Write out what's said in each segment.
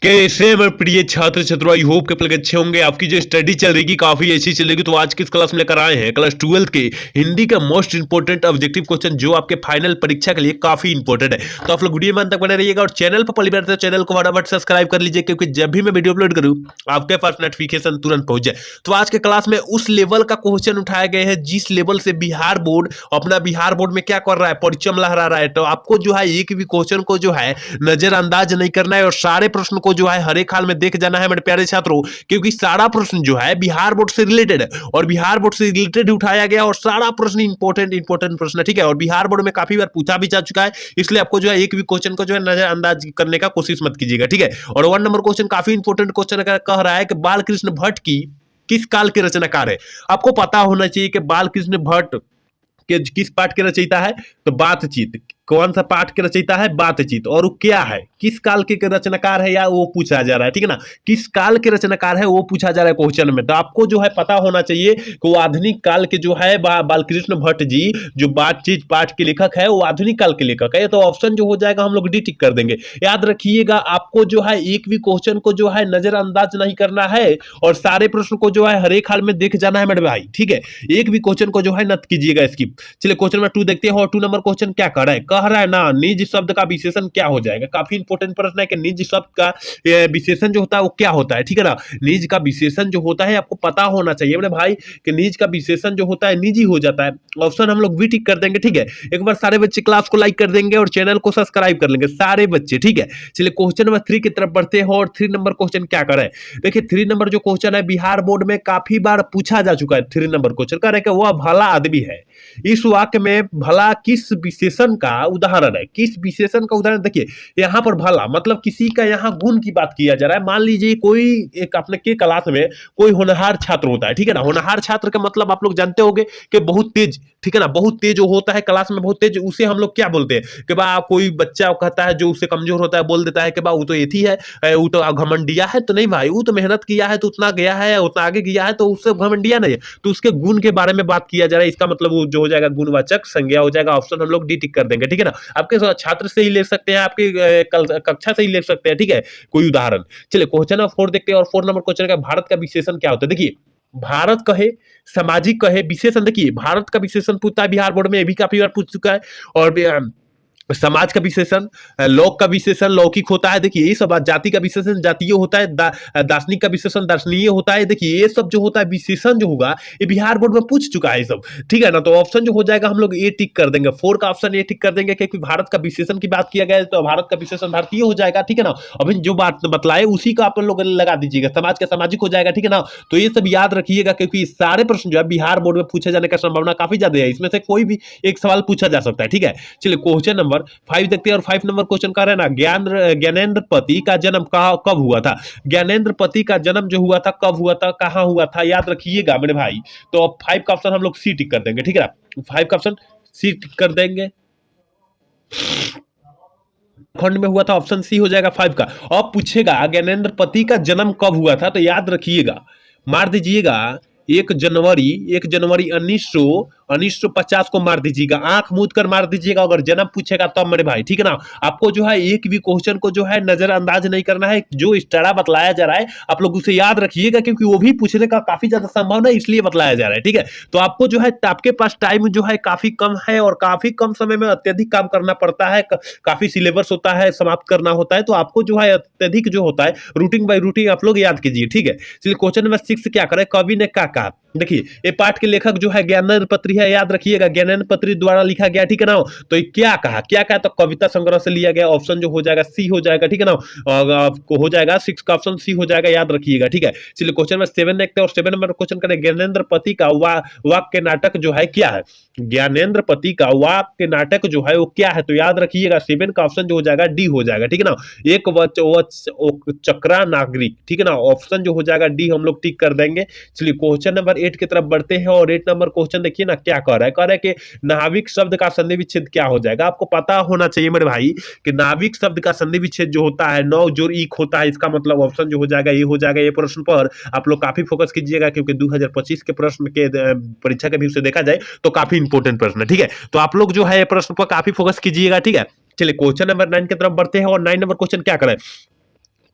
कैसे मेरे प्रिय छात्र छात्रों, आई होप के पल अच्छे होंगे। आपकी जो स्टडी चल रही काफी अच्छी चलेगी। तो आज किस क्लास में लेकर आए हैं क्लास 12 के हिंदी का मोस्ट इंपोर्टेंट ऑब्जेक्टिव क्वेश्चन, जो आपके फाइनल परीक्षा के लिए काफी इंपॉर्टेंट है। तो आप लोग वीडियो में अंत तक बने रहिएगा और चैनल पर पहली बार तो चैनल को फटाफट सब्सक्राइब कर लीजिए, क्योंकि जब भी मैं वीडियो अपलोड करूँ आपके पास नोटिफिकेशन तुरंत पहुंच जाए। तो आज के क्लास में उस लेवल का क्वेश्चन उठाए गए हैं जिस लेवल से बिहार बोर्ड अपना बिहार बोर्ड में क्या कर रहा है, परचम लहरा रहा है। तो आपको जो है एक भी क्वेश्चन को जो है नजरअंदाज नहीं करना है और सारे प्रश्न को जो है हर एक हाल में देख जाना है मेरे प्यारे छात्रों, क्योंकि सारा प्रश्न जो है बिहार बोर्ड से रिलेटेड है और बिहार बोर्ड से रिलेटेड उठाया गया और सारा प्रश्न इंपॉर्टेंट प्रश्न है। ठीक है, और बिहार बोर्ड में काफी बार पूछा भी जा चुका है, इसलिए आपको जो है एक भी क्वेश्चन को जो है नजरअंदाज करने का कोशिश मत कीजिएगा। ठीक है, और 1 नंबर क्वेश्चन काफी इंपॉर्टेंट क्वेश्चन कह रहा है कि बाल कृष्ण भट्ट की किस काल के रचनाकार है। आपको पता होना चाहिए कि बाल कृष्ण भट्ट के किस पाठ के रचयिता है, तो बातचीत। कौन सा पाठ के रचयिता है, बातचीत। और वो क्या है, किस काल के रचनाकार है, या वो पूछा जा रहा है। ठीक है ना, किस काल के रचनाकार है वो पूछा जा रहा है क्वेश्चन में। तो आपको जो है पता होना चाहिए कि वो आधुनिक काल के जो है बालकृष्ण भट्ट जी जो बातचीत पाठ के लेखक है, वो आधुनिक काल के लेखक है। तो ऑप्शन जो हो जाएगा हम लोग डी टिक कर देंगे। याद रखिएगा, आपको जो है एक भी क्वेश्चन को जो है नजरअंदाज नहीं करना है और सारे प्रश्न को जो है हर एक हाल में देख जाना है मेरे भाई। ठीक है, एक भी क्वेश्चन को जो है नत कीजिएगा स्किप। चलिए क्वेश्चन नंबर 2 देखते हैं। और 2 नंबर क्वेश्चन क्या कर रहा है, कह रहा है ना निज शब्द का विशेषण क्या हो जाएगा। काफी इंपॉर्टेंट प्रश्न है कि निज शब्द का विशेषण जो होता है वो क्या होता है। ठीक है ना, निज का विशेषण जो होता है आपको पता होना चाहिए मेरे भाई कि निज का विशेषण जो होता है निजी हो जाता है। ऑप्शन हम लोग भी टिक कर देंगे। ठीक है, एक बार सारे बच्चे क्लास को लाइक कर देंगे और चैनल को सब्सक्राइब कर लेंगे सारे बच्चे। ठीक है, चलिए क्वेश्चन नंबर 3 की तरफ बढ़ते हैं। और 3 नंबर क्वेश्चन क्या कर रहा है, देखिए 3 नंबर जो क्वेश्चन है बिहार बोर्ड में काफी बार पूछा जा चुका है। 3 नंबर क्वेश्चन कह रहा है कि वह भला आदमी है। इस वाक्य में भला किस विशेषण का उदाहरण है, किस विशेषण का उदाहरण। देखिए यहाँ पर भला मतलब किसी का यहाँ गुण की बात किया जा रहा है। मान लीजिए कोई एक अपने के क्लास में कोई होनहार छात्र होता है। ठीक है ना, होनहार छात्र का मतलब आप लोग जानते होंगे कि बहुत तेज। ठीक है ना, बहुत तेज जो होता है क्लास में, बहुत तेज, उसे हम लोग क्या बोलते हैं कि बा कोई बच्चा कहता है जो उससे कमजोर होता है, बोल देता है कि बा वो तो एथी है, वो तो घमंडिया है। तो नहीं भाई, वो तो मेहनत किया है तो उतना गया है, उतना आगे गया है, तो उससे घमंडिया नहीं है। तो उसके गुण के बारे में बात किया जा रहा है। इसका मतलब वो जो हो जाएगा गुणवाचक संज्ञा हो जाएगा। ऑप्शन हम लोग डी टिक कर देंगे। ठीक है ना, आपके छात्र से ही ले सकते हैं, आपके कक्षा से ही ले सकते हैं। ठीक है, कोई उदाहरण। चलिए क्वेश्चन नंबर 4 देखते हैं। और 4 नंबर क्वेश्चन का भारत का विशेषण क्या होता है। देखिए भारत कहे, सामाजिक कहे, विशेषण। देखिए भारत का विशेषण पूछता है बिहार बोर्ड में, ये भी काफी बार पूछ चुका है। और समाज का विशेषण, लोक का विशेषण लौकिक होता है। देखिए ये सब, जाति का विशेषण जातीय होता है, दार्शनिक का विशेषण दार्शनीय होता है। देखिए ये सब जो होता है विशेषण जो होगा ये बिहार बोर्ड में पूछ चुका है ये सब। ठीक है ना, तो ऑप्शन जो हो जाएगा हम लोग ए टिक कर देंगे। 4 का ऑप्शन ए टिक कर देंगे, क्योंकि भारत का विशेषण की बात किया गया है तो भारत का विशेषण भारतीय हो जाएगा। ठीक है ना, अभी जो बात बतलाए उसी का आप लोग लगा दीजिएगा। समाज का सामाजिक हो जाएगा। ठीक है ना, तो ये सब याद रखिएगा, क्योंकि सारे प्रश्न जो है बिहार बोर्ड में पूछे जाने का संभावना काफी ज्यादा है। इसमें से कोई भी एक सवाल पूछा जा सकता है। ठीक है, चलिए क्वेश्चन नंबर 5 देखते हैं। और 5 नंबर क्वेश्चन का रहना ज्ञानेंद्र पति का जन्म कब हुआ था। ज्ञानेंद्र पति का जन्म जो हुआ था कब हुआ था, कहां हुआ था, याद रखिएगा मेरे भाई। तो 5 का ऑप्शन हम लोग सी टिक कर देंगे। ठीक है ना, 5 का ऑप्शन सी टिक कर देंगे। खंड में हुआ था, ऑप्शन सी हो जाएगा 5 का। अब पूछेगा ज्ञानेंद्र पति का जन्म कब हुआ था, तो याद रखिएगा, मार दीजिएगा 1 जनवरी 1950 को मार दीजिएगा। आंख मूंद कर मार दीजिएगा अगर जन्म पूछेगा तब मेरे भाई। ठीक है ना, आपको जो है एक भी क्वेश्चन को जो है नजरअंदाज नहीं करना है। जो स्टारा बतलाया जा रहा है आप लोग उसे याद रखिएगा, क्योंकि वो भी पूछने का काफी ज्यादा संभावना है, इसलिए बतलाया जा रहा है। ठीक है, तो आपको जो है आपके पास टाइम जो है काफी कम है और काफी कम समय में अत्यधिक काम करना पड़ता है। काफी सिलेबस होता है, समाप्त करना होता है। तो आपको जो है अत्यधिक जो होता है रूटीन बाय रूटीन आप लोग याद कीजिए। ठीक है, चलिए क्वेश्चन नंबर 6 क्या करे, कवि ने क्या कहा। देखिए ये पाठ के लेखक जो है ज्ञानेंद्र पत्री है, याद रखिएगा ज्ञानेंद्र पत्री द्वारा लिखा गया। ठीक है ना, तो ये क्या कहा, क्या कहा, तो कविता संग्रह से लिया गया। ऑप्शन जो हो जाएगा सी हो जाएगा। ठीक है ना, हो जाएगा 6 का ऑप्शन सी हो जाएगा, याद रखिएगा। ठीक है, चलिए क्वेश्चन नंबर 7 देखते हैं। और 7 नंबर क्वेश्चन करें, ज्ञानेंद्र पति का वाक्य नाटक जो है क्या है। ज्ञानेंद्र पति का वाक्य नाटक जो है वो क्या है, तो याद रखिएगा 7 का ऑप्शन जो हो जाएगा डी हो जाएगा। ठीक है ना, एक चक्रा नागरिक। ठीक है ना, ऑप्शन जो हो जाएगा डी हम लोग टिक कर देंगे। चलिए क्वेश्चन नंबर 8 की तरफ बढ़ते हैं। और 8 नंबर क्वेश्चन देखिए ना क्या कह रहा है, कह रहा है कि नाविक शब्द का संधि विच्छेद क्या हो जाएगा। आपको पता होना चाहिए मेरे भाई कि नाविक शब्द का संधि विच्छेद जो होता है नौ जोड़ ईक होता है। इसका मतलब ऑप्शन जो हो जाएगा ये हो जाएगा। ये प्रश्न पर आप लोग काफी फोकस कीजिएगा, क्योंकि 2025 के प्रश्न के परीक्षा के व्यू से देखा जाए तो काफी इंपॉर्टेंट प्रश्न है। ठीक है, तो आप लोग जो है प्रश्न पर काफी फोकस कीजिएगा। ठीक है, चलिए क्वेश्चन नंबर 9 की तरफ बढ़ते हैं। और 9 नंबर क्वेश्चन क्या करें,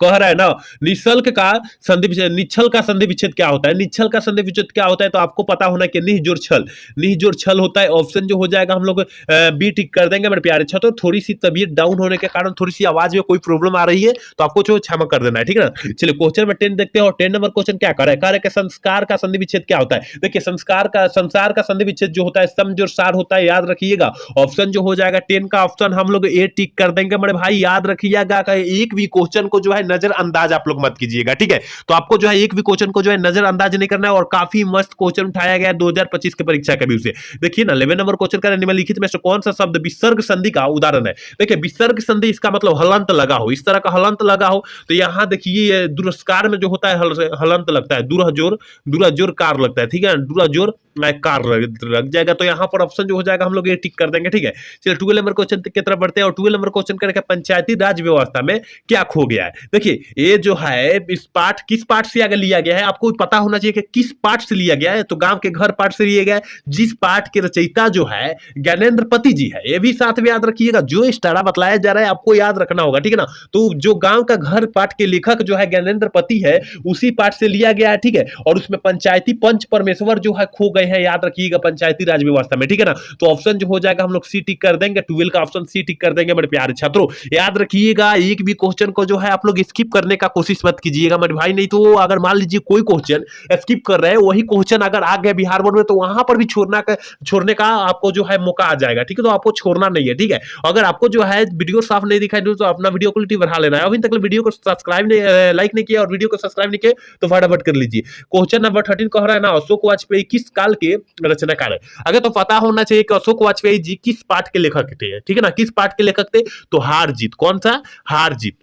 कह रहा है ना, निशल्क का संधि विच्छेद, निच्छल का संधि विच्छेद क्या होता है? निच्छल का संधि विच्छेद क्या होता है तो आपको पता होना कि निह जोड़ छल, निह जोड़ छल होता है। ऑप्शन जो हो जाएगा हम लोग बी टिक कर देंगे मेरे प्यारे छात्रों। तो थोड़ी सी तबीयत डाउन होने के कारण थोड़ी सी आवाज में कोई प्रॉब्लम आ रही है तो आपको जो क्षमा कर देना है, ठीक है ना। चलिए क्वेश्चन में 10 देखते हैं, और 10 नंबर क्वेश्चन क्या कर रहा है कि संस्कार का संधि विच्छेद क्या होता है। देखिए संसार का संधि विच्छेद जो होता है सम जोड़ सार होता है, याद रखिएगा। ऑप्शन जो हो जाएगा 10 का ऑप्शन हम लोग ए टिक कर देंगे मेरे भाई, याद रखिएगा। एक भी क्वेश्चन को जो है नजरअंदाज आप लोग मत कीजिएगा, ठीक है। तो आपको जो है एक भी क्वेश्चन को जो है नजरअंदाज नहीं करना है, और काफी मस्त क्वेश्चन उठाया गया है 2025 के परीक्षा के व्यू से। देखिए ना 11 नंबर क्वेश्चन का निम्नलिखित में से कौन सा शब्द विसर्ग संधि का उदाहरण है। देखिए विसर्ग संधि इसका मतलब हलंत लगा हो, इस तरह का हलंत लगा हो। तो यहां देखिए दुरस्कार में जो होता है हलंत लगता है, दुरजोर कार लगता है, ठीक है। दुरजोर कार लग जाएगा। तो यहाँ पर ऑप्शन जो हो जाएगा हम लोग ये टिक कर देंगे, ठीक है। चलिए 12 नंबर क्वेश्चन की तरफ बढ़ते हैं, और 12 नंबर क्वेश्चन करेंगे पंचायती राज व्यवस्था में क्या खो गया है। देखिए ये जो है इस पाठ किस पाठ से आगे लिया गया है, आपको पता होना चाहिए कि किस पाठ से लिया गया है। तो गांव के घर पाठ से लिया गया है, जिस पाठ के रचयिता जो है ज्ञानेंद्र पति जी है। ये भी साथ में याद रखिएगा, जो स्टारा बतलाया जा रहा है आपको याद रखना होगा, ठीक है ना। तो जो गांव का घर पाठ के लेखक जो है ज्ञानेंद्र पति है, उसी पाठ से लिया गया है, ठीक है। और उसमें पंचायती पंच परमेश्वर जो है खो गए हैं, याद रखिएगा, पंचायती राज व्यवस्था में, ठीक है ना। तो ऑप्शन जो हो जाएगा हम लोग सी टिक कर देंगे, 12 का ऑप्शन सी टिक कर देंगे मेरे प्यारे छात्रों। याद रखिएगा एक भी क्वेश्चन को जो है आप लोग स्किप करने का कोशिश मत कीजिएगा मेरे भाई, नहीं तो अगर मान लीजिए कोई क्वेश्चन स्किप कर रहे हैं, वही क्वेश्चन अगर आ गया बिहार बोर्ड में तो वहां पर भी छोड़ने का आपको जो है मौका आ जाएगा, ठीक है। तो आपको छोड़ना नहीं है, ठीक है। अगर आपको जो है वीडियो साफ नहीं दिखाई दे तो अपना वीडियो क्वालिटी बढ़ा लेना है। अभी तक वीडियो को सब्सक्राइब नहीं लाइक नहीं किया और वीडियो को सब्सक्राइब नहीं किया तो फटाफट कर लीजिए। क्वेश्चन नंबर 13 कह रहा है ना, अशोक वाजपेयी किस काल के रचनाकार है। अगर तो पता होना चाहिए कि अशोक वाजपेयी जी किस पाठ के लेखक थे, ठीक है ना। किस पाठ के लेखक थे तो हार जीत, कौन सा हार जीत,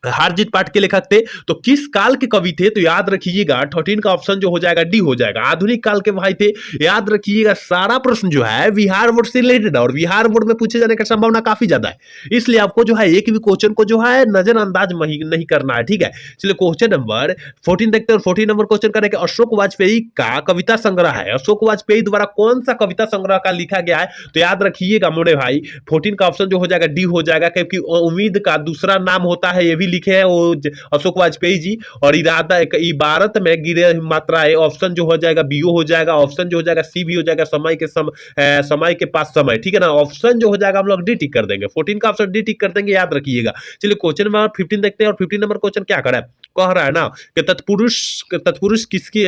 हार जीत पाठ के लेखक थे। तो किस काल के कवि थे तो याद रखिएगा 13 का ऑप्शन जो हो जाएगा डी हो जाएगा, आधुनिक काल के भाई थे। याद रखिएगा सारा प्रश्न जो है बिहार बोर्ड से रिलेटेड है, और बिहार बोर्ड में पूछे जाने की संभावना काफी ज्यादा है, इसलिए आपको जो है एक भी क्वेश्चन को जो है नजरअंदाज नहीं करना है, ठीक है। चलिए क्वेश्चन नंबर 14 देखते हैं, और 14 नंबर क्वेश्चन करेंगे अशोक वाजपेयी का कविता संग्रह है, अशोक वाजपेयी द्वारा कौन सा कविता संग्रह का लिखा गया है। तो याद रखिएगा मोरे भाई 14 का ऑप्शन जो हो जाएगा डी हो जाएगा, क्योंकि उम्मीद का दूसरा नाम होता है, ये भी लिखे हैं वो अशोक वाजपेयी जी। और इरादा इबारत में गिरे मात्राएं, ऑप्शन जो हो जाएगा बीओ हो जाएगा, ऑप्शन जो हो जाएगा सी भी हो जाएगा, समय के पास समय, ठीक है ना। ऑप्शन जो हो जाएगा हम लोग डी टिक कर देंगे, 14 का ऑप्शन डी टिक कर देंगे, याद रखिएगा। चलिए क्वेश्चन नंबर 15 देखते हैं, और 15 नंबर क्वेश्चन क्या कर रहा है, कह रहा है ना कि तत्पुरुष किसकी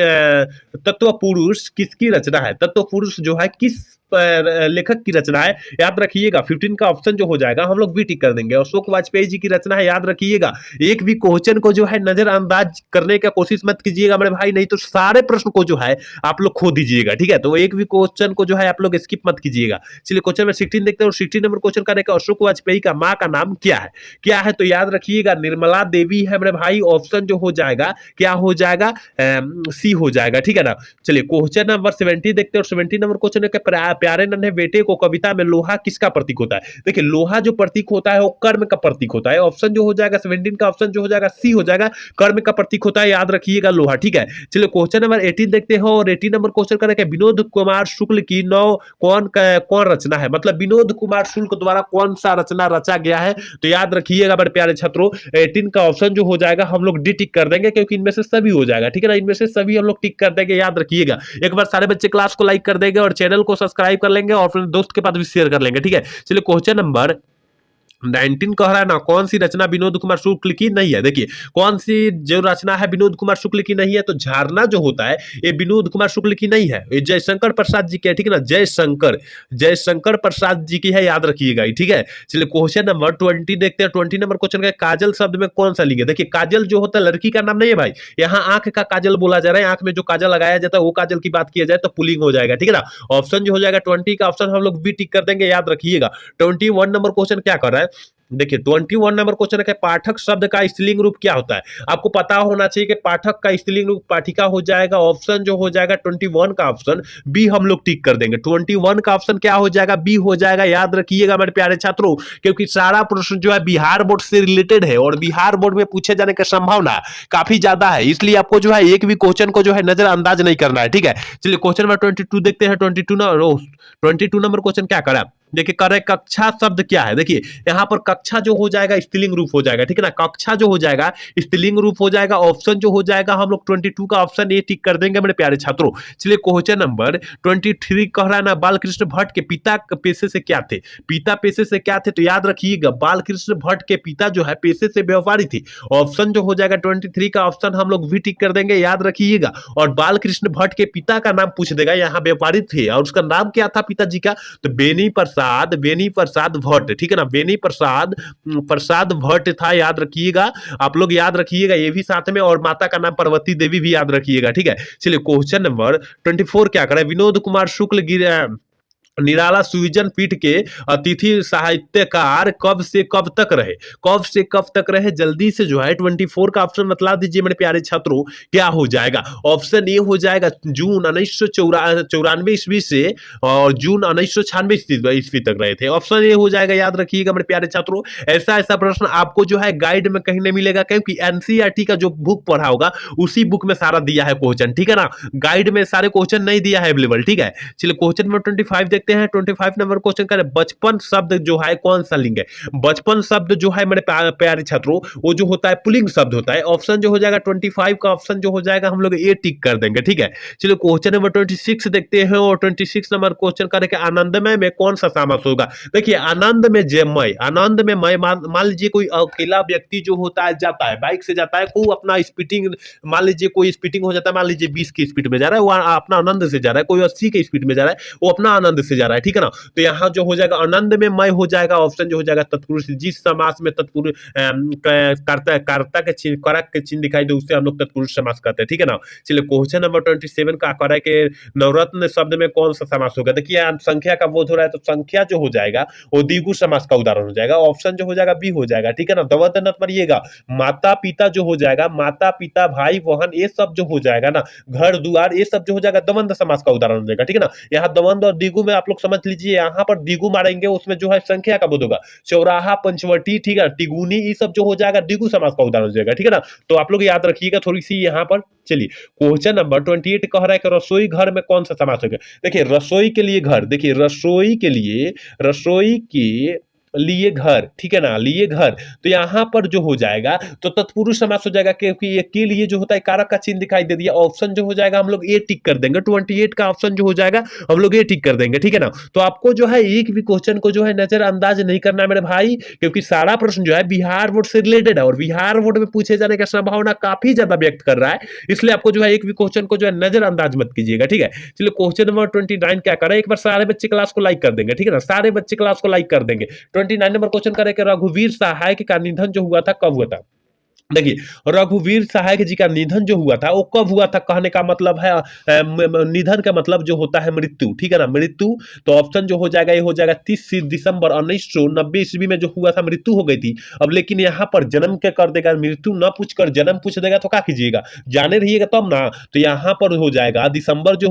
तत्व पुरुष किसकी रचना है। तत्व पुरुष जो है किस लेखक की रचना है, याद रखिएगा। 15 का ऑप्शन जो हो जाएगा हम लोग बी टिक कर देंगे, अशोक वाजपेयी जी की रचना है, याद रखिएगा। एक भी क्वेश्चन को जो है नजरअंदाज करने का कोशिश मत कीजिएगा मेरे भाई, नहीं तो सारे प्रश्न को जो है आप लोग खो दीजिएगा, ठीक है। तो एक भी क्वेश्चन को जो है आप लोग स्किप मत कीजिएगा। चलिए क्वेश्चन में 16 देखते हैं, और 16 नंबर क्वेश्चन करेगा अशोक वाजपेयी का माँ का नाम क्या है। क्या है तो याद रखिएगा निर्मला देवी है मेरे भाई। ऑप्शन जो हो जाएगा क्या हो जाएगा सी हो जाएगा, ठीक है ना। चलिए क्वेश्चन नंबर 70 देखते हैं, और 70 नंबर क्वेश्चन है प्यारे नन्हे बेटे को कविता में लोहा किसका प्रतीक होता है। देखिए लोहा जो प्रतीक होता है वो कर्म का प्रतीक होता है। ऑप्शन जो हो जाएगा 17 का ऑप्शन जो हो जाएगा सी हो जाएगा, कर्म का प्रतीक होता है, याद रखिएगा लोहा, ठीक है। चलिए क्वेश्चन नंबर 18 देखते हैं, और 18 नंबर क्वेश्चन करेंगे विनोद कुमार शुक्ल की कौन रचना है, मतलब विनोद कुमार शुक्ल द्वारा कौन सा रचना रचा गया है। तो याद रखिएगा बड़े प्यारे छात्रों 18 का ऑप्शन जो हो जाएगा हम लोग डी टिक कर देंगे, क्योंकि इनमें से सभी हो जाएगा, ठीक है ना। इनमें से सभी हम लोग टिक कर देंगे, याद रखिएगा। एक बार सारे बच्चे क्लास को लाइक कर देंगे और चैनल को सब्सक्राइब कर लेंगे और अपने दोस्त के पास भी शेयर कर लेंगे, ठीक है। चलिए क्वेश्चन नंबर 19 कह रहा है ना कौन सी रचना विनोद कुमार शुक्ल की नहीं है। देखिए कौन सी जो रचना है विनोद कुमार शुक्ल की नहीं है, तो झरना जो होता है ये विनोद कुमार शुक्ल की नहीं है, ये जयशंकर प्रसाद जी की है, ठीक है ना। जयशंकर प्रसाद जी की है, याद रखिएगा, ठीक है। चलिए क्वेश्चन नंबर 20 देखते हैं। 20 नंबर क्वेश्चन का काजल शब्द में कौन सा लिंग है। देखिए काजल जो होता है लड़की का नाम नहीं है भाई, यहाँ आंख का काजल बोला जा रहा है, आंख में जो काजल लगाया जाता है वो काजल की बात किया जाए तो पुलिंग हो जाएगा, ठीक है ना। ऑप्शन जो हो जाएगा 20 का ऑप्शन हम लोग बी टिक कर देंगे, याद रखिएगा। 21 नंबर क्वेश्चन क्या कर रहा है, देखिए 21 नंबर क्वेश्चन है पाठक शब्द का स्त्रीलिंग रूप क्या होता है। आपको पता होना चाहिए कि पाठक का स्त्रीलिंग रूप पाठिका हो जाएगा। ऑप्शन जो हो जाएगा 21 का ऑप्शन बी हम लोग टिक कर देंगे। 21 का ऑप्शन क्या हो जाएगा, बी हो जाएगा, याद रखिएगा मेरे प्यारे छात्रों, क्योंकि सारा प्रश्न जो है बिहार बोर्ड से रिलेटेड है और बिहार बोर्ड में पूछे जाने की संभावना काफी ज्यादा है, इसलिए आपको जो है एक भी क्वेश्चन को जो है नजरअंदाज नहीं करना है, ठीक है। चलिए क्वेश्चन नंबर 22 देखते हैं। 22 नंबर क्वेश्चन क्या करा, देखिए करेक्ट कक्षा शब्द क्या है, देखिए यहाँ पर कक्षा जो हो जाएगा स्त्रीलिंग रूप हो जाएगा, ठीक है ना, कक्षा जो हो जाएगा स्त्रीलिंग रूप हो जाएगा। ऑप्शन जो हो जाएगा हम लोग 22 का ऑप्शन ए टिक कर देंगे मेरे प्यारे छात्रों। चलिए क्वेश्चन नंबर 23 कह रहा है ना, बाल कृष्ण भट्ट के पिता पेशे से क्या थे, पिता पेशे से क्या थे, तो याद रखिएगा बाल कृष्ण भट्ट के पिता जो है पेशे से व्यापारी थे। ऑप्शन जो हो जाएगा 23 का ऑप्शन हम लोग भी टिक कर देंगे, याद रखिएगा। और बाल कृष्ण भट्ट के पिता का नाम पूछ देगा, यहाँ व्यापारी थे और उसका नाम क्या था पिताजी का, तो बेनी प्रसाद भट्ट, ठीक है ना, बेनी प्रसाद भट्ट था, याद रखिएगा। आप लोग याद रखिएगा ये भी साथ में, और माता का नाम पार्वती देवी भी याद रखिएगा, ठीक है। चलिए क्वेश्चन नंबर 24 क्या करें, विनोद कुमार शुक्ल निराला सुविजन पीठ के अतिथि साहित्यकार कब से कब तक रहे, कब से कब तक रहे, जल्दी से जो है 24 का ऑप्शन बतला दीजिए मेरे प्यारे छात्रों, क्या हो जाएगा। ऑप्शन ए हो जाएगा जून 1994 ईस्वी से और जून 1996 ईस्वी तक रहे थे। ऑप्शन ए हो जाएगा, याद रखिएगा मेरे प्यारे छात्रों। ऐसा ऐसा प्रश्न आपको जो है गाइड में कहीं नहीं मिलेगा, क्योंकि एनसीईआरटी का जो बुक पढ़ा होगा उसी बुक में सारा दिया है क्वेश्चन, ठीक है ना, गाइड में सारे क्वेश्चन नहीं दिया है अवेलेबल, ठीक है। चलिए क्वेश्चन नंबर 25 देखते हैं। 25 नंबर क्वेश्चन करें, बचपन शब्द जो है कौन सा लिंग है, बचपन शब्द जो है मेरे प्यारे छात्रों वो जो होता है पुल्लिंग शब्द होता है। ऑप्शन जो हो जाएगा 25 का ऑप्शन जो हो जाएगा हम लोग ए टिक कर देंगे, ठीक है। चलिए क्वेश्चन नंबर 26 देखते हैं, और 26 नंबर क्वेश्चन करें कि आनंदमय में कौन सा समास होगा। देखिए आनंद में जयमय, आनंद में मय, मान लीजिए कोई अकेला व्यक्ति जो होता है जाता है बाइक से जाता है, कोई अपना स्पीडिंग, मान लीजिए कोई स्पीडिंग हो जाता है, मान लीजिए 20 की स्पीड में जा रहा है वो अपना आनंद से जा रहा है, कोई 80 की स्पीड में जा रहा है वो अपना आनंद से जा रहा है, ठीक है ना। तो यहाँ जो हो जाएगा आनंद में मय हो जाएगा, ऑप्शन जो हो जाएगा तत्पुरुष, जिस समास में तत्पुरुष कर्ता के चिन्ह करक के चिन्ह दिखाई दे उससे हम लोग तत्पुरुष समास करते हैं, ठीक है ना। चलिए क्वेश्चन नंबर 27 का कह रहा है कि नवरत्न शब्द में कौन सा समास होगा। देखिए संख्या का बोध हो रहा है, तो संख्या जो हो जाएगा वो द्विगु समास का उदाहरण हो जाएगा। ऑप्शन जो हो जाएगा बी हो जाएगा, ठीक है ना। दवंद नत मरिएगा, माता पिता जो हो जाएगा, माता पिता भाई बहन ये सब जो हो जाएगा ना, घर दुआर ये सब जो हो जाएगा द्वंद समास का उदाहरण हो जाएगा, ठीक है ना। यहाँ द्वंद और द्विगु में आप लोग समझ लीजिए, यहाँ पर द्विगु मारेंगे उसमें जो है संख्या का बोध होगा, चौराहा पंचवटी, ठीक है, तिगुनी ये सब जो हो जाएगा द्विगु समास का उदाहरण हो जाएगा, ठीक है ना। तो आप लोग याद रखिएगा थोड़ी सी यहाँ पर। चलिए क्वेश्चन नंबर 28 कह रहा है कि रसोई घर में कौन सा समास होगा। देखिए रसोई के लिए घर, देखिए रसोई के लिए घर, ठीक है ना, लिए घर, तो यहां पर जो हो जाएगा तो तत्पुरुष समास हो जाएगा, क्योंकि ये के लिए जो होता है कारक का चिन्ह दिखाई दे दिया। ऑप्शन जो हो जाएगा हम लोग ए टिक कर देंगे, 28 का ऑप्शन जो हो जाएगा हम लोग ए टिक कर देंगे, ठीक है ना। तो आपको जो है एक भी क्वेश्चन को जो है नजरअंदाज नहीं करना है मेरे भाई, क्योंकि सारा प्रश्न जो है बिहार बोर्ड से रिलेटेड है और बिहार बोर्ड में पूछे जाने का संभावना काफी ज्यादा व्यक्त कर रहा है, इसलिए आपको जो है एक भी क्वेश्चन को जो है नजरअंदाज मत कीजिएगा, ठीक है। चलिए क्वेश्चन नंबर 29 क्या करें, एक बार सारे बच्चे क्लास को लाइक कर देंगे, ठीक है ना, सारे बच्चे क्लास को लाइक कर देंगे। 29 नंबर क्वेश्चन करें कि रघुवीर सहाय का निधन जो हुआ था कब हुआ था। देखिए रघुवीर सहाय जी का निधन जो हुआ था वो कब हुआ था, कहने का मतलब है निधन का मतलब जो होता है मृत्यु, ठीक है ना, मृत्यु। तो ऑप्शन जो हो जाएगा ये हो जाएगा 30 दिसंबर 1990 ईस्वी में जो हुआ था, मृत्यु हो गई थी। अब लेकिन यहाँ पर जन्म क्या कर देगा, मृत्यु न पूछकर जन्म पूछ देगा तो क्या कीजिएगा, जाने रहिएगा तब ना। तो यहाँ पर हो जाएगा दिसंबर जो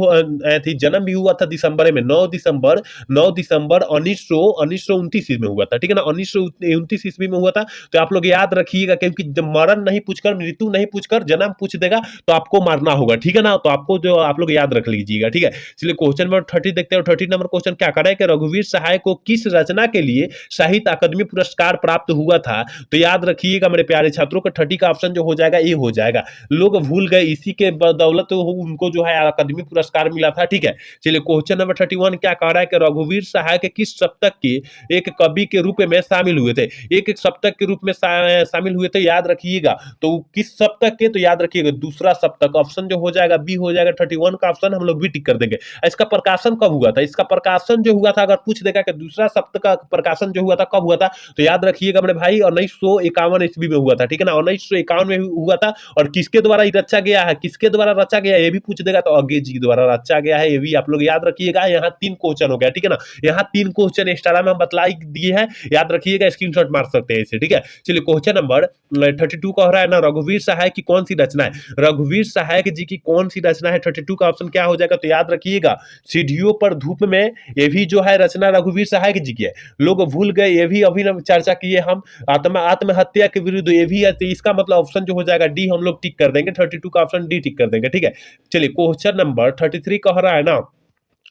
थी, जन्म भी हुआ था दिसंबर में, 9 दिसंबर 1929 ईस्वी में हुआ था, ठीक है ना, 1929 ईस्वी में हुआ था। तो आप लोग याद रखिएगा, क्योंकि मरण नहीं पूछकर, मृत्यु नहीं पूछकर जन्म पूछ देगा तो आपको मारना होगा, ठीक है ना। तो आपको जो आप लोग याद रख लीजिएगा, ठीक है। चलिए क्वेश्चन नंबर 30 देखते हैं। 30 नंबर क्वेश्चन क्या कर रहा है कि रघुवीर सहाय को किस रचना के लिए साहित्य अकादमी पुरस्कार प्राप्त हुआ था। तो याद रखिएगा मेरे प्यारे छात्रों को 30 का ऑप्शन जो हो जाएगा ये हो जाएगा, लोग भूल गए इसी के बदौलत उनको जो है अकादमी पुरस्कार मिला था, ठीक है। चलिए क्वेश्चन नंबर 31 क्या कह रहा है कि रघुवीर सहाय के किस सप्तक के एक कवि के रूप में शामिल हुए थे, एक सप्तक के रूप में शामिल हुए थे, याद रखिएगा। तो किस सप्तक के, तो याद रखिएगा दूसरा सप्तक, ऑप्शन जो हो जाएगा बी हो जाएगा। 31 का ऑप्शन हम लोग भी टिक कर देंगे। इसका प्रकाशन कब हुआ था, इसका प्रकाशन जो हुआ था अगर पूछ देगा कि दूसरा सप्तक का प्रकाशन जो हुआ था कब हुआ था, तो याद रखिएगा मेरे भाई 1951 ईस्वी में हुआ था, ठीक है ना, 1951 में हुआ था। और किसके द्वारा रचा गया है, किसके द्वारा रचा गया ये भी पूछ देगा तो अज्ञे जी द्वारा रचा गया है, ये भी आप लोग याद रखिएगा। यहाँ 3 क्वेश्चन हो गया, ठीक है ना, यहाँ 3 क्वेश्चन एक्स्ट्रा में हम बतला दिए हैं, याद रखिएगा, स्क्रीनशॉट मार सकते हैं इसे, ठीक है। चलिए क्वेश्चन नंबर 32 कह रहा है ना, रघुवीर सहाय की कौन सी रचना है, रघुवीर सहाय जी की कौन सी रचना है। 32 का ऑप्शन क्या हो जाएगा, तो याद रखिएगा सीढ़ियों पर धूप में, ये भी जो है रचना रघुवीर सहाय जी की है। लोग भूल गए, ये भी अभी चर्चा किए हम। आत्महत्या के विरुद्ध ये भी है, तो इसका मतलब ऑप्शन जो हो जाएगा डी हम लोग टिक कर देंगे, 32 का ऑप्शन डी टिक कर देंगे, ठीक है। चलिए क्वेश्चन नंबर 33 कह रहा है ना,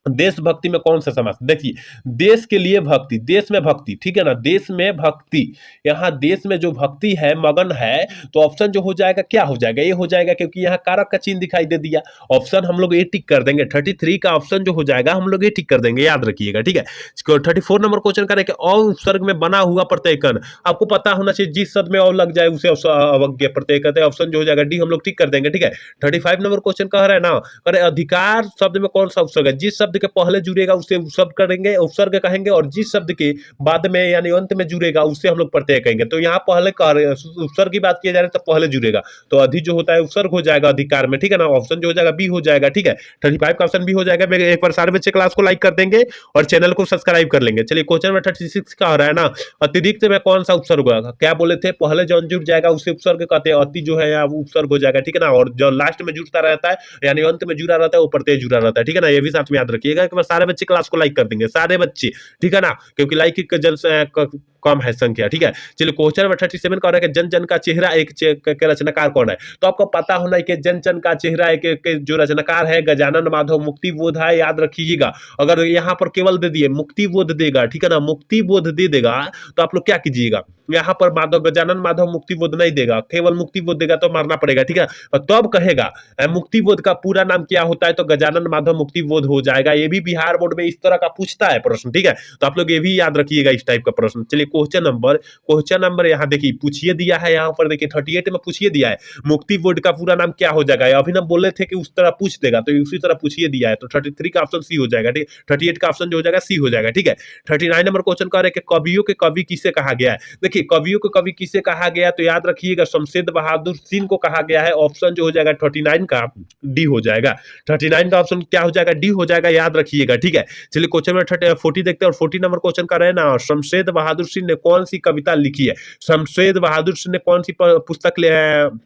देशभक्ति में कौन सा समास? देखिए, देश के लिए भक्ति, देश में भक्ति, ठीक है ना, देश में भक्ति, यहाँ देश में जो भक्ति है, मगन है, तो ऑप्शन जो हो जाएगा क्या हो जाएगा? ये हो जाएगा, क्योंकि यहाँ कारक का चिन्ह दिखाई दे दिया। ऑप्शन हम लोग ए टिक कर देंगे, 33 का ऑप्शन जो हो जाएगा हम लोग ए टिक कर देंगे, याद रखिएगा, ठीक है। 34 नंबर क्वेश्चन करेंगे, अ उपसर्ग में बना हुआ प्रत्यय कण, आपको पता होना चाहिए जिस शब्द में और लग जाए उसे अवज्ञा प्रत्यय कहते हैं। ऑप्शन जो हो जाएगा डी हम लोग टिक कर देंगे, ठीक है। 35 नंबर क्वेश्चन कह रहे हैं ना, अरे अधिकार शब्द में कौन सा उपसर्ग है? जिस शब्द के पहले जुड़ेगा उसे उपसर्ग करेंगे, उपसर्ग कहेंगे, और जिस शब्द के बाद में यानी अंत में जुड़ेगा उसे हम लोग प्रत्यय कहेंगे। तो यहाँ पहले कह रहे हैं उपसर्ग की बात किया जा रहा है तो पहले जुड़ेगा, तो अधि जो होता है उपसर्ग हो जाएगा अधिकार में, ठीक है ना। ऑप्शन जो हो जाएगा बी हो जाएगा, ठीक है। 35 का ऑप्शन बी हो जाएगा। मेरे एक बार सारे बच्चे क्लास को लाइक कर देंगे और चैनल को सब्सक्राइब कर लेंगे। चलिए क्वेश्चन में 36 का हो रहा है ना, अतिरिक्त में कौन सा उपसर्ग होगा? क्या बोले थे? पहले जो जुड़ जाएगा उसे उपसर्ग कहते हैं, अति जो है यहाँ उपसर्ग हो जाएगा, ठीक है ना। और जो लास्ट में जुड़ता रहता है यानी अंत में जुड़ा रहता है वो प्रत्यय जुड़ा रहता है, ठीक है ना। ये भी साथ में याद रखिएगा। एक बार सारे बच्चे क्लास को लाइक कर देंगे, सारे बच्चे, ठीक है ना, क्योंकि लाइक की कम है संख्या, ठीक है। चलिए क्वेश्चन नंबर 37 का है, जन जन का चेहरा एक के रचनाकार कौन है? तो आपको पता होना है कि जन जन का चेहरा एक जो रचनाकार है गजानन माधव मुक्ति बोध है, याद रखिएगा। अगर यहाँ पर केवल दे दिए मुक्ति बोध देगा, ठीक है ना, मुक्ति बोध दे देगा तो आप लोग क्या कीजिएगा, यहाँ पर माधव गजानन माधव मुक्ति बोध नहीं देगा, केवल मुक्ति बोध देगा तो मारना पड़ेगा, ठीक है। और तब कहेगा मुक्ति बोध का पूरा नाम क्या होता है, तो गजानन माधव मुक्ति बोध हो जाएगा। ये भी बिहार बोर्ड में इस तरह का पूछता है प्रश्न, ठीक है। तो आप लोग ये भी याद रखिएगा इस टाइप का प्रश्न। चलिए क्वेश्चन नंबर यहाँ देखिए पूछिए दिया है, यहाँ पर देखिए 38 में पूछिए दिया है, मुक्ति बोर्ड का पूरा नाम क्या हो जाएगा? अभी हम बोले थे कि उस तरह पूछ देगा, तो उसी तरह पूछिए दिया है, तो 33 का ऑप्शन सी हो जाएगा, ठीक है। 38 का ऑप्शन जो हो जाएगा सी हो जाएगा, ठीक है। 39 नंबर क्वेश्चन कह रहे हैं कि कवियों के कवि किसे कहा गया है? देखिए कवियों के कवि किसे कहा गया, तो याद रखिएगा शमशेद बहादुर सिंह को कहा गया है। ऑप्शन जो हो जाएगा 39 का डी हो जाएगा, 39 का ऑप्शन क्या हो जाएगा? डी हो जाएगा, याद रखिएगा, ठीक है। चलिए क्वेश्चन में 40 देखते हैं, और 40 नंबर क्वेश्चन कर रहे हैं ना, शमशेद बहादुर सिंह ने कौन सी कविता लिखी है? शमशेद बहादुर सिंह ने कौन सी पुस्तक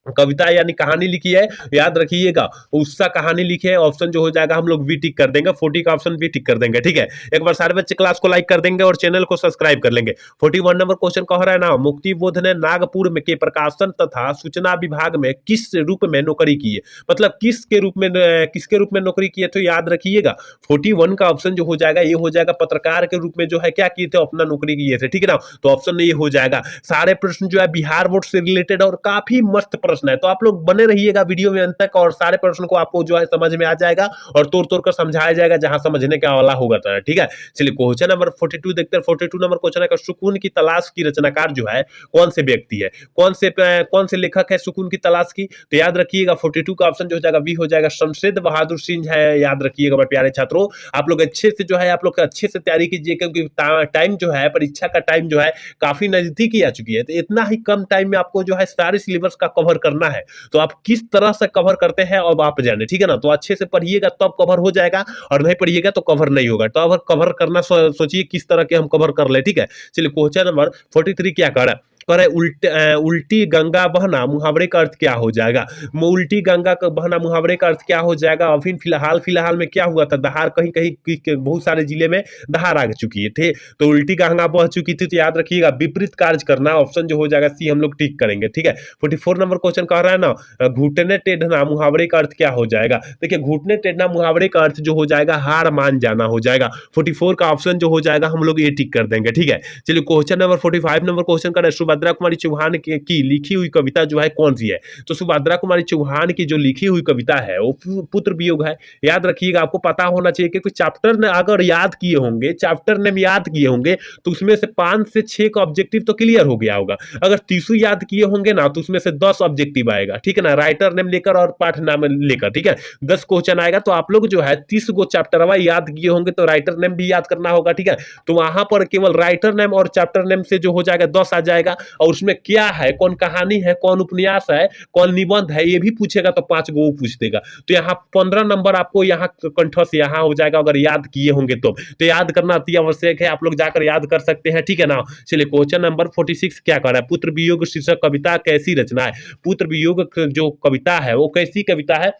कविता यानी कहानी लिखी है? याद रखिएगा उसका कहानी लिखे है। ऑप्शन जो हो जाएगा हम लोग वी टिक कर देंगे, 40 का ऑप्शन वी टिक कर देंगे, ठीक है। एक बार सारे बच्चे क्लास को लाइक कर देंगे और चैनल को सब्सक्राइब कर लेंगे। 41 नंबर क्वेश्चन कह रहा है ना, मुक्ति बोध ने नागपुर में के प्रकाशन तथा सूचना विभाग में किस रूप में नौकरी की है? मतलब किसके रूप में नौकरी की है? तो याद रखिएगा 41 का ऑप्शन जो हो जाएगा ये हो जाएगा पत्रकार के रूप में जो है क्या किए थे, अपना नौकरी किए थे, ठीक है ना। तो ऑप्शन ये हो जाएगा। सारे प्रश्न जो है बिहार बोर्ड से रिलेटेड और काफी मस्त प्रश्न है, तो आप लोग बने रहिएगा वीडियो में अंत तक, और सारे प्रश्न को आपको जो है समझ में आ जाएगा और तोड़ तोड़ कर समझाया जाएगा जहां समझने का वाला होगा, ठीक है। चलिए क्वेश्चन नंबर 42 देखते हैं। 42 नंबर क्वेश्चन है, सुकून की तलाश की रचनाकार जो है कौन से व्यक्ति है, कौन से लेखक है सुकून की तलाश की? तो याद रखिएगा 42 का ऑप्शन जो हो जाएगा बी हो जाएगा, शमशेद बहादुर सिंह है, याद रखिएगा मेरे प्यारे छात्रों। आप लोग अच्छे से जो है आप लोग अच्छे से तैयारी कीजिए, क्योंकि टाइम जो है परीक्षा का टाइम जो है काफी नजदीक ही आ चुकी है, तो इतना ही कम टाइम में आपको जो है सारे सिलेबस का कवर करना है, तो आप किस तरह से कवर करते हैं अब आप जाने, ठीक है ना। तो अच्छे से पढ़िएगा तब कवर हो जाएगा, और नहीं पढ़िएगा तो कवर नहीं होगा। तो अब कवर करना सोचिए किस तरह के हम कवर कर ले, ठीक है। चलिए क्वेश्चन नंबर 43 क्या कर रहा है? उल्टी गंगा बहना मुहावरे का अर्थ क्या हो जाएगा? उल्टी गंगा का बहना मुहावरे का अर्थ क्या हो जाएगा? अभी फिलहाल में क्या हुआ था, दहाड़ कहीं कहीं बहुत सारे जिले में दहाड़ आ चुकी है, थे तो उल्टी गंगा बह चुकी थी, तो याद रखिएगा विपरीत कार्य करना। ऑप्शन जो हो जाएगा सी हम लोग टिक करेंगे, ठीक है। 44 नंबर क्वेश्चन कह रहा है ना, घुटने टेढ़ना मुहावरे का अर्थ क्या हो जाएगा? देखिए घुटने टेढ़ना मुहावरे का अर्थ जो हो जाएगा हार मान जाना हो जाएगा। 44 का ऑप्शन जो हो जाएगा हम लोग ये टिक कर देंगे, ठीक है। चलिए क्वेश्चन नंबर 45 नंबर क्वेश्चन कर रहे हैं, सुभद्रा कुमारी चौहान की लिखी हुई कविता जो है कौन सी है? तो सुभद्रा कुमारी चौहान की जो लिखी हुई कविता है वो पुत्र वियोग है। याद रखिएगा, आपको पता होना चाहिए कि चैप्टर ने अगर याद किए होंगे, चैप्टर ने याद किए होंगे तो उसमें से 5 से 6 का ऑब्जेक्टिव तो क्लियर हो गया होगा। अगर 30 याद किए होंगे ना तो उसमें से 10 ऑब्जेक्टिव आएगा, ठीक है ना, राइटर नेम लेकर और पाठ नाम लेकर, ठीक है। 10 क्वेश्चन आएगा, तो आप लोग जो है 30 गो चैप्टर याद किए होंगे तो राइटर नेम भी याद करना होगा, ठीक है। तो वहां पर केवल राइटर नेम और चैप्टर नेम से जो हो जाएगा 10 आ जाएगा, और उसमें क्या है, कौन कहानी है, कौन उपन्यास है, कौन निबंध है, ये भी पूछेगा तो 5 गो पूछ देगा। तो यहाँ 15 नंबर आपको यहाँ कंठस्थ यहाँ हो जाएगा अगर याद किए होंगे तो याद करना अति आवश्यक है, आप लोग जाकर याद कर सकते हैं, ठीक है ना। चलिए क्वेश्चन नंबर 46 क्या कर रहा है? पुत्र वियोग शीर्षक कविता कैसी रचना है? पुत्र वियोग जो कविता है वो कैसी कविता है?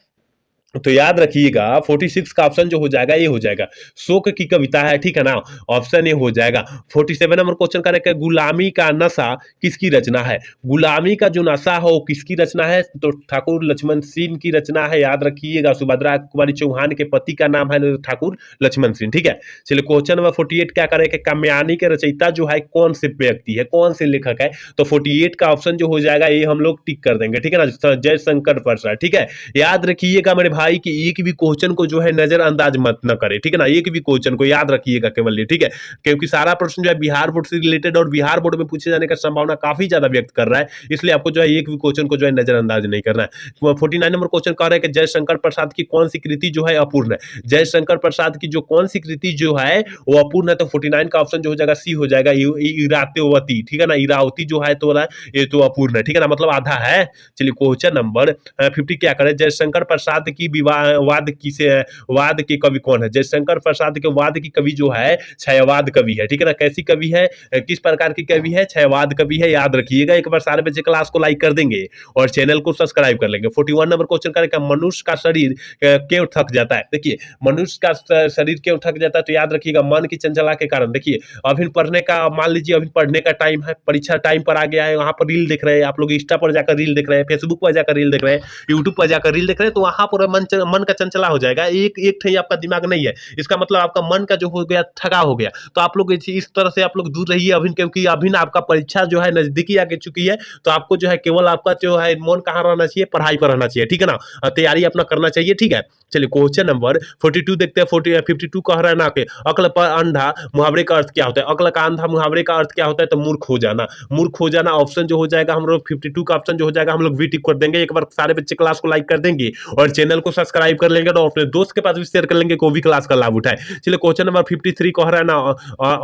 तो याद रखिएगा 46 का ऑप्शन जो हो जाएगा ये हो जाएगा, शोक की कविता है, ठीक है ना, ऑप्शन ए हो जाएगा। 47 नंबर क्वेश्चन करेंगे, गुलामी का नशा किसकी रचना है? गुलामी का जो नशा हो किसकी रचना है? तो ठाकुर लक्ष्मण सिंह की रचना है, याद रखिएगा। सुभद्रा कुमारी चौहान के पति का नाम है ठाकुर लक्ष्मण सिंह, ठीक है। चलिए क्वेश्चन नंबर 48 क्या करेंगे, कामयानी के रचयिता जो है कौन से व्यक्ति है, कौन से लेखक है? तो 48 का ऑप्शन जो हो जाएगा ये हम लोग टिक कर देंगे, ठीक है ना, जयशंकर प्रसाद, ठीक है। याद रखिएगा मेरे भाई कि एक भी क्वेश्चन को जो है नजरअंदाज मत न करें, ठीक है ना, एक भी क्वेश्चन को याद रखिएगा केवल ये, ठीक है, क्योंकि सारा प्रश्न जो है बिहार बोर्ड से रिलेटेड और बिहार बोर्ड में पूछे जाने का संभावना काफी ज्यादा व्यक्त कर रहा है, इसलिए आपको जो है एक भी क्वेश्चन को जो है नजरअंदाज नहीं करना है। 49 नंबर क्वेश्चन कह रहे हैं कि जयशंकर प्रसाद की कौन सी कृति जो है अपूर्ण है? जयशंकर प्रसाद की जो कौन सी कृति जो है वो अपूर्ण है? तो 49 का ऑप्शन जो हो जाएगा सी हो जाएगा, इरावती, ठीक है ना, इरावती जो है तो ये तो अपूर्ण है, ठीक है ना, मतलब आधा है। चलिए क्वेश्चन नंबर 50 क्या करें, जयशंकर प्रसाद की वाद किसे, वाद के कवि कौन है? जयशंकर प्रसाद के वाद की कवि जो है छायावाद कवि है, ठीक है ना, कैसी कवि है, किस प्रकार की कवि है? छायावाद कवि है, याद रखिएगा। एक बार सारे बच्चे क्लास को लाइक कर देंगे और चैनल को सब्सक्राइब कर लेंगे। 41 नंबर क्वेश्चन करेंगे, मनुष्य का शरीर क्यों थक जाता है? देखिए मनुष्य का शरीर क्यों थक जाता है, तो याद रखिएगा मन की चंचलता के कारण। देखिए अभी पढ़ने का, मान लीजिए अभी पढ़ने का टाइम है, परीक्षा टाइम पर आ गया है, वहां पर रील देख रहे हैं आप लोग, इंस्टा पर जाकर रील देख रहे हैं, फेसबुक पर जाकर रील देख रहे हैं, यूट्यूब पर जाकर रील देख रहे हैं, तो वहां पर मन का चंचला हो जाएगा, एक एक ठे आपका दिमाग नहीं है, इसका मतलब आपका मन का जो हो गया थका हो गया। तो आप लोग इस तरह से आप लोग दूर रहिए अभी, क्योंकि अभी आपका परीक्षा जो है नजदीकी आगे चुकी है, तो आपको जो है केवल आपका जो है मन कहाँ रहना चाहिए, पढ़ाई पर रहना चाहिए, ठीक है ना, तैयारी अपना करना चाहिए, ठीक है। चलिए क्वेश्चन नंबर 42 देखते हैं। 52 कह रहा है ना कि अक्ल पर अंधा मुहावरे का अर्थ क्या होता है? अक्ल का अंधा मुहावरे का अर्थ क्या होता है? तो मूर्ख हो जाना, मूर्ख हो जाना ऑप्शन जो हो जाएगा हम लोग 52 का ऑप्शन जो हो जाएगा हम लोग वी टिक कर देंगे। एक बार सारे बच्चे क्लास को लाइक कर देंगे और चैनल को सब्सक्राइब कर लेंगे और अपने दोस्त के पास भी शेयर कर लेंगे, को भी क्लास का लाभ उठाए। चलिए क्वेश्चन नंबर 53 कह रहा है ना,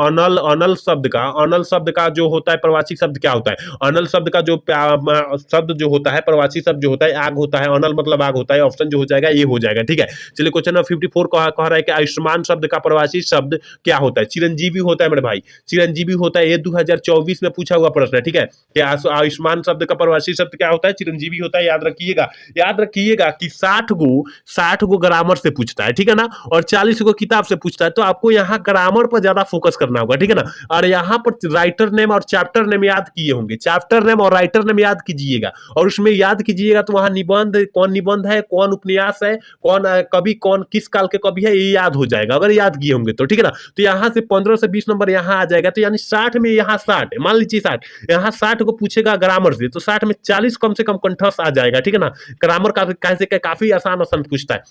अनल अनल शब्द का जो होता है प्रवासी शब्द क्या होता है? अनल शब्द का जो शब्द जो होता है, प्रवासी शब्द जो होता है आग होता है, अनल मतलब आग होता है, ऑप्शन जो हो जाएगा ये हो जाएगा, ठीक है। चलिए क्वेश्चन नंबर 54 कह रहा है कि आयुष्मान शब्द का प्रवासी शब्द क्या होता है? चिरंजीवी होता है मेरे भाई, चिरंजीवी होता है, ये 2024 में पूछा हुआ प्रश्न है, ठीक है। क्या आयुष्मान शब्द का प्रवासी शब्द क्या होता है? चिरंजीवी होता है, याद रखिएगा। याद रखिएगा कि 60 गो ग्रामर से पूछता है, ठीक है ना, और 40 गो किताब से पूछता है, तो आपको यहाँ ग्रामर पर ज्यादा फोकस करना होगा, ठीक है ना। और यहाँ पर राइटर नेम और चैप्टर नेम याद किए होंगे, चैप्टर नेम और राइटर नेम याद कीजिएगा, और उसमें याद कीजिएगा तो वहां निबंध है, कौन उपन्यास है, कौन कवि, कौन किस काल के कवि है, ये याद हो जाएगा अगर याद किए होंगे तो, ठीक है ना। तो यहाँ से 15 से 20 नंबर यहाँ आ जाएगा, तो यानी 60 में यहाँ 60, मान लीजिए 60, यहाँ 60 को पूछेगा ग्रामर से, तो 60 में 40 कम से कम कंठस्थ आ जाएगा, ठीक है ना। ग्रामर का कैसे काफी आसान आसान पूछता है,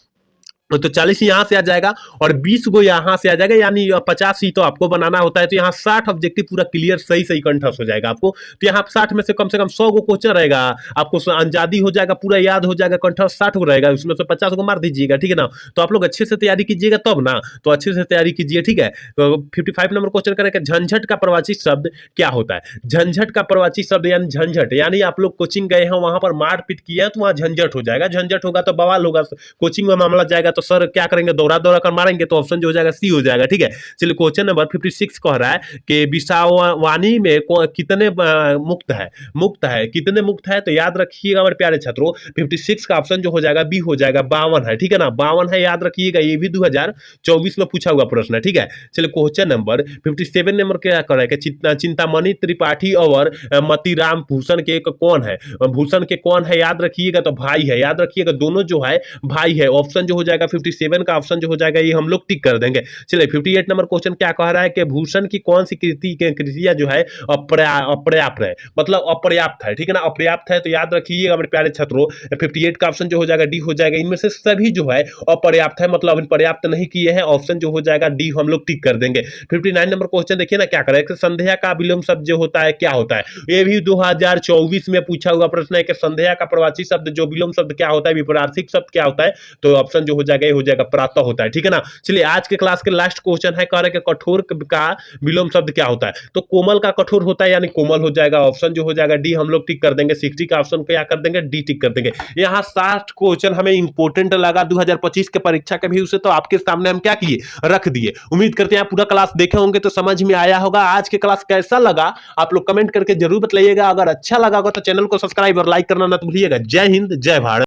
तो 40 यहाँ से आ जाएगा और 20 गो यहाँ से आ जाएगा, यानी 50 ही तो आपको बनाना होता है, तो यहाँ 60 ऑब्जेक्टिव पूरा क्लियर सही सही कंठस्थ हो जाएगा आपको। तो यहाँ 60 में से कम 100 गो क्वेश्चन रहेगा, आपको अंजादी हो जाएगा, पूरा याद हो जाएगा, कंठस्थ 60 गो रहेगा, उसमें से 50 को मार दीजिएगा, ठीक है ना। तो आप लोग अच्छे से तैयारी कीजिएगा तब ना, तो अच्छे से तैयारी कीजिए, ठीक है। तो 55 नंबर क्वेश्चन करेंगे, झंझट का प्रवाची शब्द क्या होता है? झंझट का प्रवाची शब्द यानी झंझट, यानी आप लोग कोचिंग गए हैं, वहां पर मारपीट किया है, तो वहां झंझट हो जाएगा, झंझट होगा तो बवाल होगा, कोचिंग में मामला जाएगा, तो सर क्या करेंगे, दौरा दौरा कर मारेंगे, तो ऑप्शन जो हो जाएगा सी हो जाएगा, ठीक है। चलिए क्वेश्चन नंबर 56 कह रहा है कि विषावानी में कितने मुक्त है, कितने मुक्त है? तो याद रखिएगा मेरे प्यारे छात्रों, 56 का ऑप्शन जो हो जाएगा बी हो जाएगा, 52 है, ठीक है ना, 52 है, याद रखिएगा, ये भी 2024 में पूछा हुआ प्रश्न है, ठीक है। चलिए क्वेश्चन नंबर 57 नंबर क्या कर रहा है कि चिंतामणि त्रिपाठी और मतीराम भूषण के कौन है? भूषण के कौन है, याद रखिएगा, तो भाई है, याद रखिएगा, दोनों जो है भाई है, ऑप्शन जो हो जाएगा 57 का ऑप्शन जो हो जाएगा ये हम लोग टिक कर देंगे। चलिए 58 नंबर क्वेश्चन क्या कह रहा है कि भूषण की कौन सी कृतियां जो है अपर्याप्त है, मतलब अपर्याप्त है, ठीक है ना, अपर्याप्त है, तो याद रखिएगा मेरे प्यारे छात्रों 58 का ऑप्शन जो हो जाएगा डी हो जाएगा, इनमें से सभी जो है अपर्याप्त है, मतलब अभी पर्याप्त नहीं किए हैं, ऑप्शन जो हो जाएगा डी हम लोग टिक कर देंगे। 59 नंबर क्वेश्चन देखिए ना क्या करें, संध्या का विलोम शब्द जो होता है क्या होता है? ये भी 2024 में पूछा हुआ प्रश्न है कि संध्या का प्रवाची शब्द जो विलोम शब्द क्या होता है, विपरीत शब्द क्या होता है? तो ऑप्शन जो हो जाएगा ये हो जाएगा प्रातः होता है, ठीक है ना। चलिए आज के क्लास के लास्ट क्वेश्चन है, कह रहे हैं कठोर का विलोम शब्द क्या होता है? तो कोमल का कठोर होता है, यानी कोमल हो जाएगा, ऑप्शन जो हो जाएगा डी हम लोग टिक कर देंगे। 60 का ऑप्शन क्या कर देंगे, डी टिक कर देंगे। यहाँ 60 क्वेश्चन हमें इंपोर्टेंट लगा 2025 के परीक्षा के भी, उसे तो आपके सामने हम क्या किए, रख दिए। उम्मीद करते हैं पूरा क्लास देखे होंगे तो समझ में आया होगा। आज के क्लास कैसा लगा आप लोग कमेंट करके जरूर बताइएगा, अगर अच्छा लगा होगा तो चैनल को सब्सक्राइब और लाइक करना ना भूलिएगा। जय हिंद, जय भारत।